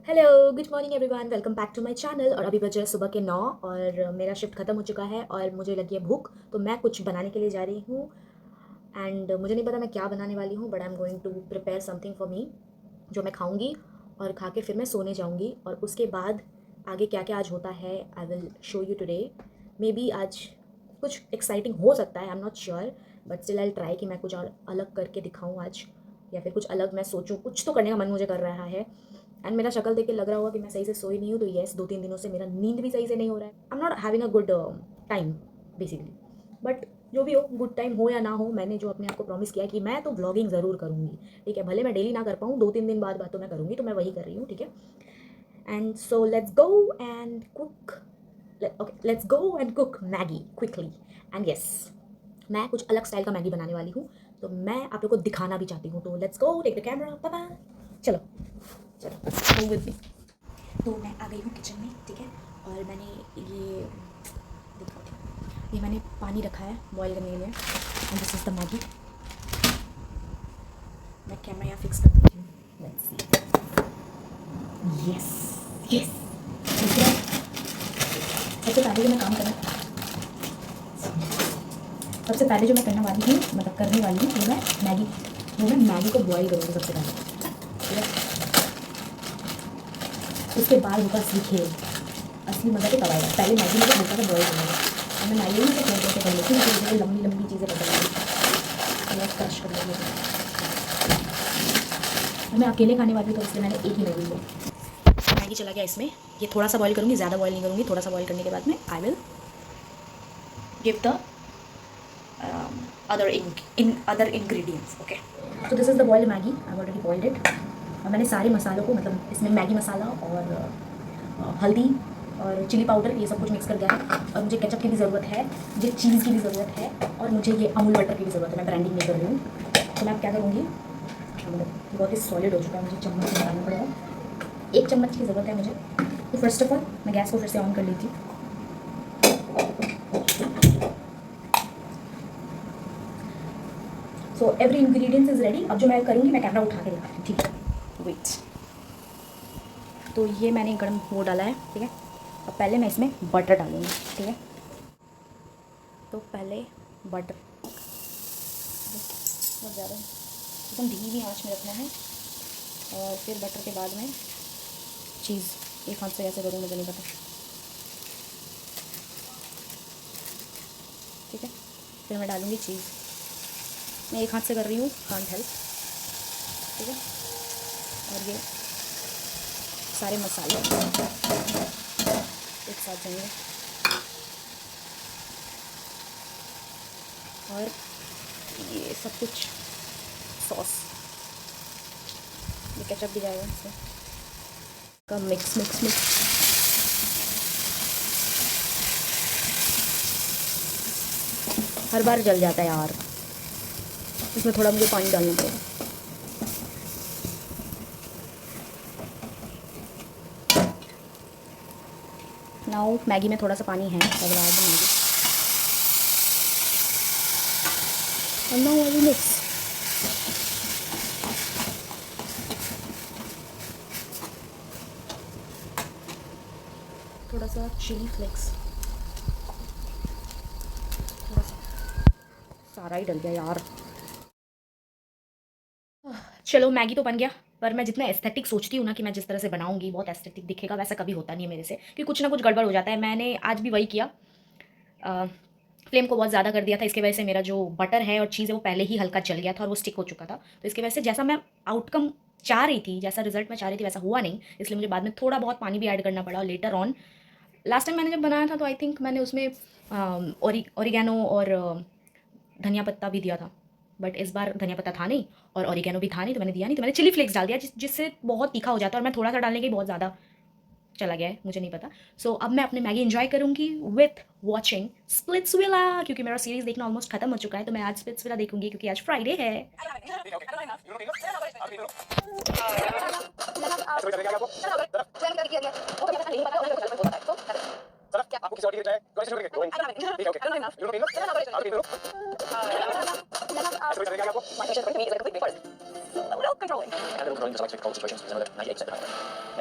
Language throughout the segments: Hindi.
Hello, good morning everyone, welcome back to my channel. और अभी बजे सुबह के 9 और मेरा शिफ्ट ख़त्म हो चुका है और मुझे लगी है भूख, तो मैं कुछ बनाने के लिए जा रही हूँ। एंड मुझे नहीं पता मैं क्या बनाने वाली हूँ, but I am going to prepare something for me जो मैं खाऊंगी और खा के फिर मैं सोने जाऊंगी। और उसके बाद आगे क्या क्या आज होता है I will show you today. May be आज कुछ एक्साइटिंग हो सकता है, I am not sure, but still I try कि मैं कुछ और अलग करके दिखाऊँ आज, या फिर कुछ अलग मैं सोचूँ। कुछ तो करने का मन मुझे कर रहा है। एंड मेरा शक्ल देख के लग रहा होगा कि मैं सही से सोई नहीं हूँ, तो येस, 2-3 दिनों से मेरा नींद भी सही से नहीं हो रहा है। I am not having a good time basically. But जो भी हो, गुड टाइम हो या ना हो, मैंने जो अपने आप को प्रॉमिस किया कि मैं तो व्लॉगिंग ज़रूर करूँगी। ठीक है, भले मैं डेली ना कर पाऊँ, 2-3 दिन बाद बात तो मैं करूँगी, तो मैं वही कर रही हूँ। ठीक है, and so let's go and cook. Okay, let's go and cook Maggi quickly. And yes, मैं कुछ अलग स्टाइल का मैगी बनाने वाली हूँ, तो मैं आप लोग को दिखाना भी चाहती हूँ। तो let's go, take the camera, पापा, चलो चलो गो विद मी। तो मैं आ गई हूँ किचन में। ठीक है, और मैंने ये देखो, ये मैंने पानी रखा है बॉईल करने के लिए, and this is the Maggi. मैं कैमरा यहाँ फिक्स कर देती हूँ। Let's see, yes yes. सबसे पहले जो मैं काम करना सबसे पहले जो मैं करने वाली हूँ, मतलब करने वाली हूँ, वो मैं मैगी को बॉईल करूँगी सबसे पहले। ठीक है, उसके बाद होगा असली खेल, असली मज़ा तो तब आएगा। पहले मैगी में हल्का सा बॉईल करूँगा, और मैं मैगी में से थोड़ी देर कर लेती हूँ, मुझे लंबी लंबी चीज़ें पसंद आएगी, थोड़ा क्रश कर लेंगे। मैं अकेले खाने वाली हूँ, तो इसलिए मैंने एक ही मैगी ली। मैगी चला गया इसमें, ये थोड़ा सा बॉईल करूँगी, ज़्यादा बॉईल नहीं करूँगी। थोड़ा सा बॉईल करने के बाद में I will give the other ingredients. Okay, so this is the boiled Maggi. I've already boiled it. और मैंने सारे मसालों को, मतलब इसमें मैगी मसाला और हल्दी और चिली पाउडर, ये सब कुछ मिक्स कर दिया है। और मुझे केचप की भी ज़रूरत है, मुझे चीज़ की भी ज़रूरत है, और मुझे ये अमूल बटर की भी ज़रूरत है। मैं ब्रांडिंग नहीं कर रही हूँ, तो मैं क्या करूँगी, मतलब बहुत ही सॉलिड हो चुका है, मुझे चम्मच से डालना पड़ेगा। 1 चम्मच की ज़रूरत है मुझे। तो फर्स्ट ऑफ ऑल मैं गैस को फिर से ऑन कर लेती हूँ। So every ingredients is ready. अब जो मैं करूँगी, मैं कैमरा उठा के दिखाती हूँ। ठीक है, वेट। तो ये मैंने गर्म वो डाला है। ठीक है, अब पहले मैं इसमें बटर डालूँगी। ठीक है, तो पहले बटर बहुत ज़्यादा एकदम धीमी आंच में रखना है, और फिर बटर के बाद में चीज़। एक हाथ से ऐसे करूँ, मुझे नहीं पता। ठीक है, फिर मैं डालूँगी चीज़। मैं एक हाथ से कर रही हूँ, कांट हेल्प। ठीक है, और ये सारे मसाले एक साथ जाएंगे, और ये सब कुछ सॉस, ये केचप भी जाएगा इसमें का मिक्स मिक्स मिक्स। हर बार जल जाता है यार, इसमें थोड़ा मुझे पानी डालना पड़ेगा। नाउ मैगी में थोड़ा सा पानी है, मैगी, और नाउ आई विल मिक्स। थोड़ा सा चिली फ्लेक्स, थोड़ा सा, सारा ही डल गया यार। चलो मैगी तो बन गया, पर मैं जितना एस्थेटिक सोचती हूँ ना कि मैं जिस तरह से बनाऊंगी बहुत एस्थेटिक दिखेगा, वैसा कभी होता नहीं है मेरे से, कि कुछ ना कुछ गड़बड़ हो जाता है। मैंने आज भी वही किया, फ्लेम को बहुत ज़्यादा कर दिया था। इसकी वजह से मेरा जो बटर है और चीज़ है वो पहले ही हल्का जल गया था और वो स्टिक हो चुका था। तो इसकी वजह से जैसा मैं आउटकम चाह रही थी, जैसा रिजल्ट मैं चाह रही थी, वैसा हुआ नहीं। इसलिए मुझे बाद में थोड़ा बहुत पानी भी ऐड करना पड़ा। और लेटर ऑन, लास्ट टाइम मैंने जब बनाया था, तो आई थिंक मैंने उसमें ओरिगैनो और धनिया पत्ता भी दिया था, बट इस बार धनिया पत्ता था नहीं और ओरिगैनो भी था नहीं, तो मैंने दिया नहीं। तो मैंने चिली फ्लेक्स डाल दिया, जिससे बहुत तीखा हो जाता है, और मैं थोड़ा सा डालने के बहुत ज़्यादा चला गया है, मुझे नहीं पता। सो अब मैं अपने मैगी एंजॉय करूँगी विथ वॉचिंग स्प्लिट्सविला, क्योंकि मेरा सीरीज़ देखना ऑलमोस्ट खत्म हो चुका है। तो मैं आज स्प्लिट्सविला देखूंगी, क्योंकि आज फ्राइडे है। आपको किसी और की जाए तो ऐसे छोड़ के ठीक है, ओके आप लो ऐसे करेंगे आपको my question for me is like a big part. A little controlling. And a little controlling just like difficult situations is another 98% of it.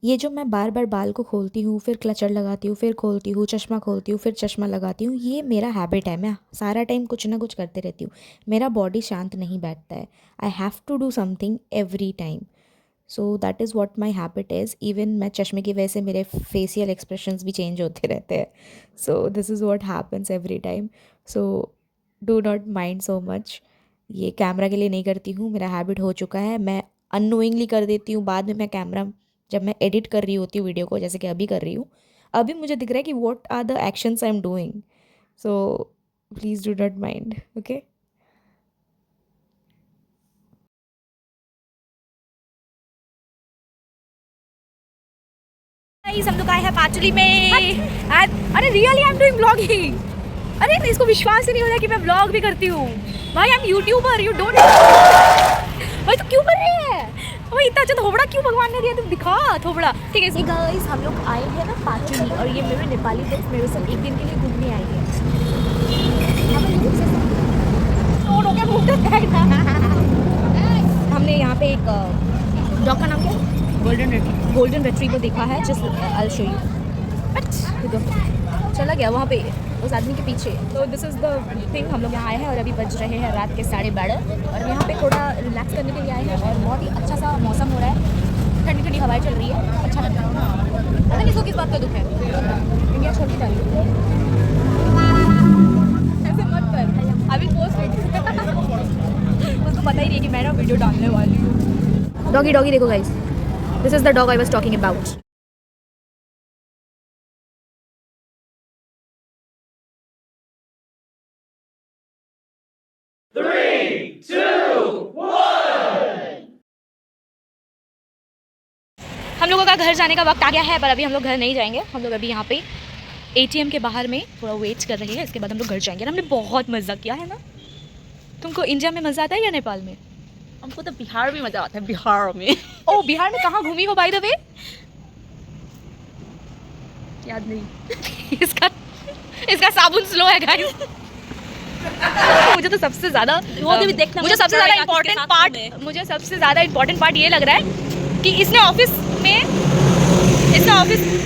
ये जो मैं बार बार बाल को खोलती हूँ, फिर क्लचर लगाती हूँ, फिर खोलती हूँ, चश्मा खोलती हूँ, फिर चश्मा लगाती हूँ, ये मेरा हैबिट है। मैं सारा टाइम कुछ ना कुछ करते रहती हूँ। मेरा बॉडी शांत नहीं बैठता है। I have to do something every time. So that is what my habit is. Even मैं चश्मे की वजह से मेरे फेसियल एक्सप्रेशंस भी चेंज होते रहते हैं। So this is what happens every time. So do not mind so much. ये कैमरा के लिए नहीं करती हूँ, मेरा हैबिट हो चुका है। मैं अननोइंगली कर देती हूँ, बाद में मैं कैमरा जब मैं एडिट कर रही होती हूँ वीडियो को, जैसे कि अभी कर रही हूँ, अभी मुझे दिख रहा है कि what are the actions I am doing. So please do not mind, okay. Guys, हम लोग आए हैं पाटली में। अरे really I am doing vlogging. अरे इसको विश्वास ही नहीं हो रहा कि मैं व्लॉग भी करती हूँ। भाई I am YouTuber, you don't. भाई तो क्यों कर रही है भाई? इतना अच्छा थोबड़ा क्यों भगवान ने दिया? तुम दिखा थोबड़ा। ठीक है गाइस, हम लोग आए हैं ना पाटली, और ये मेरे नेपाली दोस्त मेरे साथ एक दिन के लिए घूमने आई है। हमने यहाँ पे एक डॉग का नाम क्या है? गोल्डन रिट्रीवर देखा है। Just I show you. चला गया वहाँ पे उस आदमी के पीछे। तो दिस इज़ द थिंग। हम लोग यहाँ आए हैं और अभी बज रहे हैं रात के 12:30, और यहाँ पे थोड़ा रिलैक्स करने के लिए आए हैं। और बहुत ही अच्छा सा मौसम हो रहा है, ठंडी ठंडी हवाएं चल रही है, अच्छा लगता है। पता नहीं इसको किस बात का दुख है। इंडिया छोड़ के डाली ऐसे मत कर, अभी पोस्ट उसको पता ही नहीं है कि मैं ना वीडियो डालने वाली हूँ। डॉगी डॉगी देखो guys, this is the dog I was talking about. हम लोगों का घर जाने का वक्त आ गया है, पर अभी हम लोग घर नहीं जाएंगे। हम लोग अभी यहाँ पे एटीएम के बाहर में थोड़ा वेट कर रहे हैं, इसके बाद हम लोग घर जाएंगे। हमने बहुत मज़ा किया है ना। तुमको इंडिया में मज़ा आता है या नेपाल में? हमको तो बिहार में मजा आता है, बिहार में। ओ, बिहार में कहाँ घूमी हो बाय द वे? याद नहीं। इसका साबुन स्लो है गाइस। मुझे तो सबसे ज़्यादा वो भी देखना, मुझे सबसे ज़्यादा इम्पोर्टेंट पार्ट ये लग रहा है कि इसने ऑफिस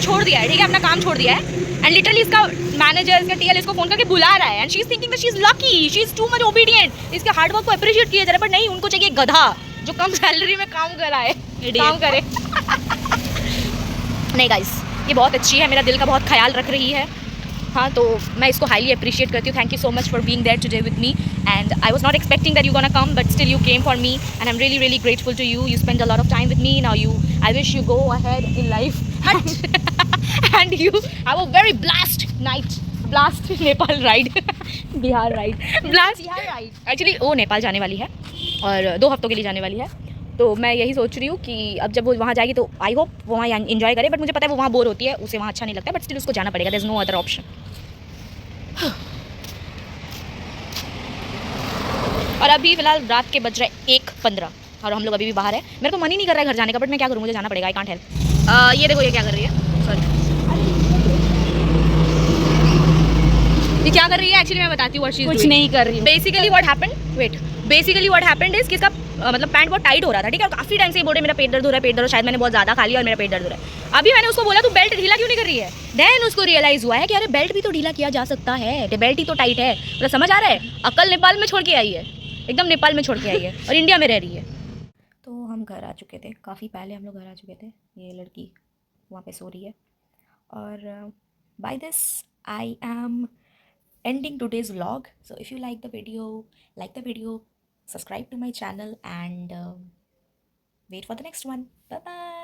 छोड़ दिया है, ठीक है, अपना काम छोड़ दिया है। एंड लिटरली इसका मैनेजर, इसका टीएल इसको फोन करके बुला रहा है। And she is thinking that she is lucky, she is too much obedient. इसके हार्ड वर्क को अप्रिशिएट किया जा रहा है, पर नहीं, उनको चाहिए गधा जो कम सैलरी में काम कराए, काम करे। नहीं गाइस, ये बहुत अच्छी है, मेरा दिल का बहुत ख्याल रख रही है। हाँ, तो मैं इसको हाईली अप्रिशिएट करती हूँ। Thank you so much for being there today with me. And I was not expecting that you gonna come, but still you came for me, and I am really really grateful to you. You spend a lot of time with me. Now I wish you go ahead in life and you have a very blast Nepal ride Bihar ride, actually वो नेपाल जाने वाली है और 2 हफ्तों के लिए जाने वाली है। तो मैं यही सोच रही हूँ कि अब जब वो वहाँ जाएगी तो आई होप वो वहाँ एंजॉय करे। बट मुझे पता है वो वहाँ बोर होती है, उसे वहाँ अच्छा नहीं लगता है, बट स्टिल उसको जाना पड़ेगा। There is no other option. और अभी फिलहाल रात के बज रहे 1:15 और हम लोग अभी भी बाहर है। मेरे को मन ही नहीं कर रहा है घर जाने का, बट मैं क्या करूँ, मुझे जाना पड़ेगा। I can't help. ये देखो, ये क्या कर रही है, सॉरी, ये क्या कर रही है एक्चुअली मैं बताती हूँ। व्हाट शी इज कुछ डूइंग। नहीं कर रही हूँ। बेसिकली व्हाट हैपेंड इज कि इसका मतलब पैंट बहुत टाइट हो रहा था, ठीक है, और काफी टाइम से ये बोल रही है मेरा पेट दर्द हो रहा है, पेट दर्द, शायद मैंने बहुत ज्यादा खा लिया और मेरा पेट दर्द हो रहा है। अभी मैंने उसको बोला तू बेल्ट ढीला क्यों नहीं कर रही है, देन उसको रियलाइज हुआ है कि अरे बेल्ट भी तो ढीला किया जा सकता है, बेल्ट ही तो टाइट है। मतलब समझ आ रहा है, अकल नेपाल में छोड़ के आई है, एकदम नेपाल में छोड़ के आई है और इंडिया में रह रही है। तो हम घर आ चुके थे, काफ़ी पहले हम लोग घर आ चुके थे। ये लड़की वहाँ पे सो रही है और by this I am ending today's vlog. So if you like the video, subscribe to my channel and wait for the next one. Bye bye.